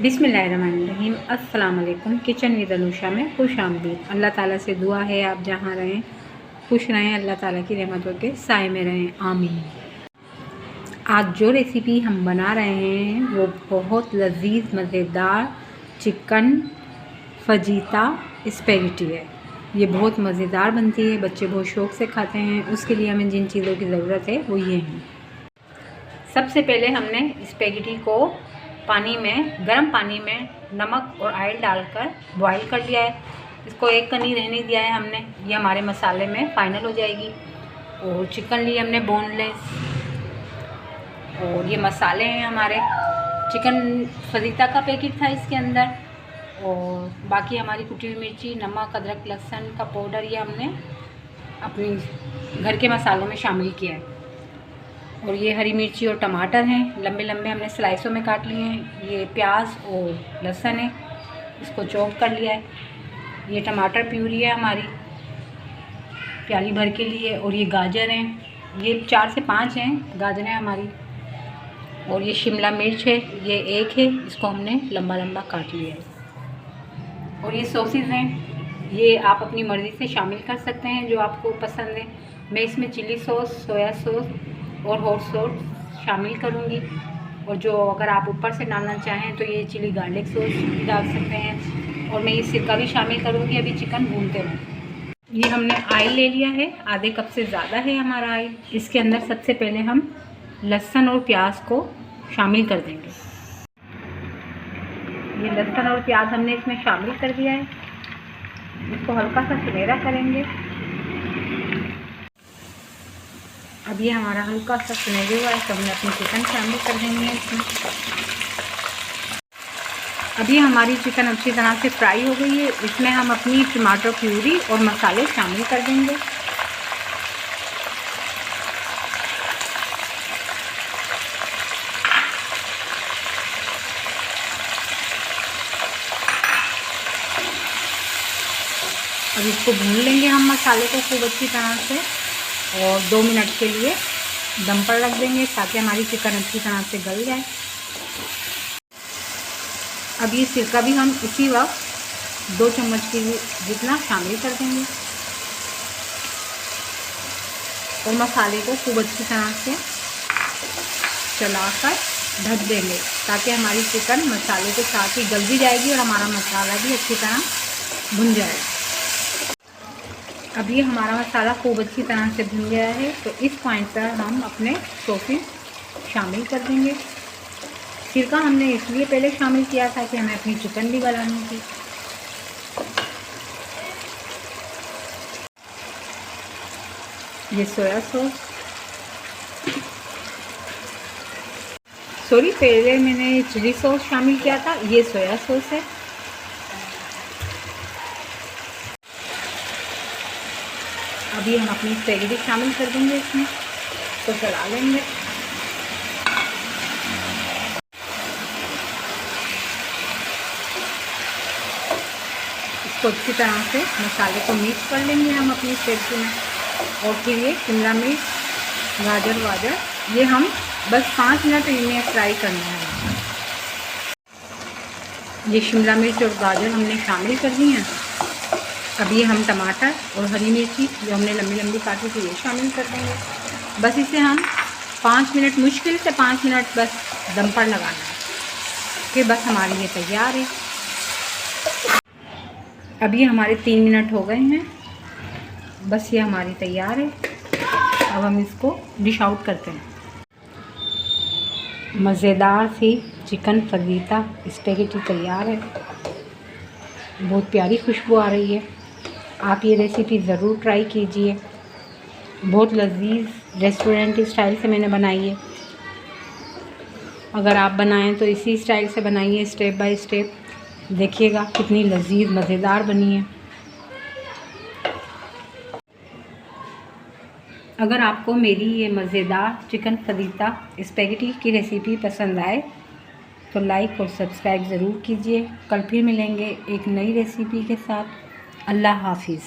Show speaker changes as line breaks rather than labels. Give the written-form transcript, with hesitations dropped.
बिस्मिल्लाहिर्रहमानिर्रहीम। अस्सलाम वालेकुम। किचन विद अनुषा में खुश आमदीद। अल्लाह ताला से दुआ है आप जहाँ रहें खुश रहें, अल्लाह ताला की रहमतों के साए में रहें, आमीन। आज जो रेसिपी हम बना रहे हैं वो बहुत लजीज मज़ेदार चिकन फजीता स्पैगेटी है। ये बहुत मज़ेदार बनती है, बच्चे बहुत शौक़ से खाते हैं। उसके लिए हमें जिन चीज़ों की ज़रूरत है वो ये हैं। सबसे पहले हमने स्पैगेटी को गर्म पानी में नमक और ऑयल डालकर बॉईल कर लिया है। इसको एक कनी रहने दिया है हमने। ये हमारे मसाले में फाइनल हो जाएगी। और चिकन लिए हमने बोनलेस, और ये मसाले हैं हमारे। चिकन फजीता का पैकेट था इसके अंदर, और बाकी हमारी कुटी हुई मिर्ची, नमक, अदरक, लहसुन का पाउडर ये हमने अपनी घर के मसालों में शामिल किया है। और ये हरी मिर्ची और टमाटर हैं, लंबे लंबे हमने स्लाइसों में काट लिए हैं। ये प्याज और लहसुन है, इसको चॉप कर लिया है। ये टमाटर प्यूरी है हमारी प्याली भर के लिए। और ये गाजर हैं, ये 4 से 5 हैं गाजरें हमारी। और ये शिमला मिर्च है, ये 1 है, इसको हमने लंबा लंबा काट लिया है। और ये सॉसेज हैं, ये आप अपनी मर्ज़ी से शामिल कर सकते हैं जो आपको पसंद है। मैं इसमें चिली सॉस, सोया सॉस और हॉट सॉस शामिल करूँगी। और जो अगर आप ऊपर से डालना चाहें तो ये चिली गार्लिक सॉस भी डाल सकते हैं। और मैं ये सिरका भी शामिल करूँगी अभी चिकन भूनते हुए। ये हमने ऑयल ले लिया है, आधे कप से ज़्यादा है हमारा ऑयल। इसके अंदर सबसे पहले हम लहसुन और प्याज को शामिल कर देंगे। ये लहसुन और प्याज हमने इसमें शामिल कर दिया है। इसको हल्का सा सुनहरा करेंगे। अब ये हमारा हल्का सा सुनहरे हुआ है तो हमने अपनी चिकन शामिल कर देंगे इसमें। अभी हमारी चिकन अच्छी तरह से फ्राई हो गई है। इसमें हम अपनी टमाटर प्यूरी और मसाले शामिल कर देंगे। अब इसको भून लेंगे हम मसाले को खूब अच्छी तरह से, और 2 मिनट के लिए दम पर रख देंगे ताकि हमारी चिकन अच्छी तरह से गल जाए। अब ये सिरका भी हम इसी वक्त 2 चम्मच के जितना शामिल कर देंगे। और मसाले को खूब अच्छी तरह से चलाकर ढक देंगे ताकि हमारी चिकन मसाले के साथ ही गल भी जाएगी और हमारा मसाला भी अच्छी तरह भुन जाएगा। अब ये हमारा मसाला खूब अच्छी तरह से भुन गया है तो इस पॉइंट पर हम अपने सॉसेस शामिल कर देंगे। सिरका हमने इसलिए पहले शामिल किया था कि हमें अपनी चिकन भी गलानी थी। ये सोया सॉस, पहले मैंने चिली सॉस शामिल किया था, ये सोया सॉस है। अभी हम अपनी स्पैगेटी शामिल कर देंगे इसमें, तो चला लेंगे। इसको अच्छी तरह से मसाले को मिक्स कर लेंगे हम अपनी स्पैगेटी में। और फिर ये शिमला मिर्च, गाजर ये हम बस 5 मिनट इनमें फ्राई करना है। ये शिमला मिर्च और गाजर हमने शामिल कर दी हैं। अब ये हम टमाटर और हरी मिर्ची जो हमने लंबी लंबी काटी थी ये शामिल कर देंगे। बस इसे हम 5 मिनट, मुश्किल से 5 मिनट बस दम पर लगाना है, फिर बस हमारी ये तैयार है। अब ये हमारे 3 मिनट हो गए हैं, बस ये हमारी तैयार है। अब हम इसको डिश आउट करते हैं। मज़ेदार सी चिकन फजीता स्पैगेटी तैयार है। बहुत प्यारी खुशबू आ रही है। आप ये रेसिपी ज़रूर ट्राई कीजिए। बहुत लजीज रेस्टोरेंट स्टाइल से मैंने बनाई है। अगर आप बनाएं तो इसी स्टाइल से बनाइए, स्टेप बाय स्टेप। देखिएगा कितनी लजीज मज़ेदार बनी है। अगर आपको मेरी ये मज़ेदार चिकन फजीता स्पैगेटी की रेसिपी पसंद आए तो लाइक और सब्सक्राइब ज़रूर कीजिए। कल फिर मिलेंगे एक नई रेसिपी के साथ। अल्लाह हाफिज़।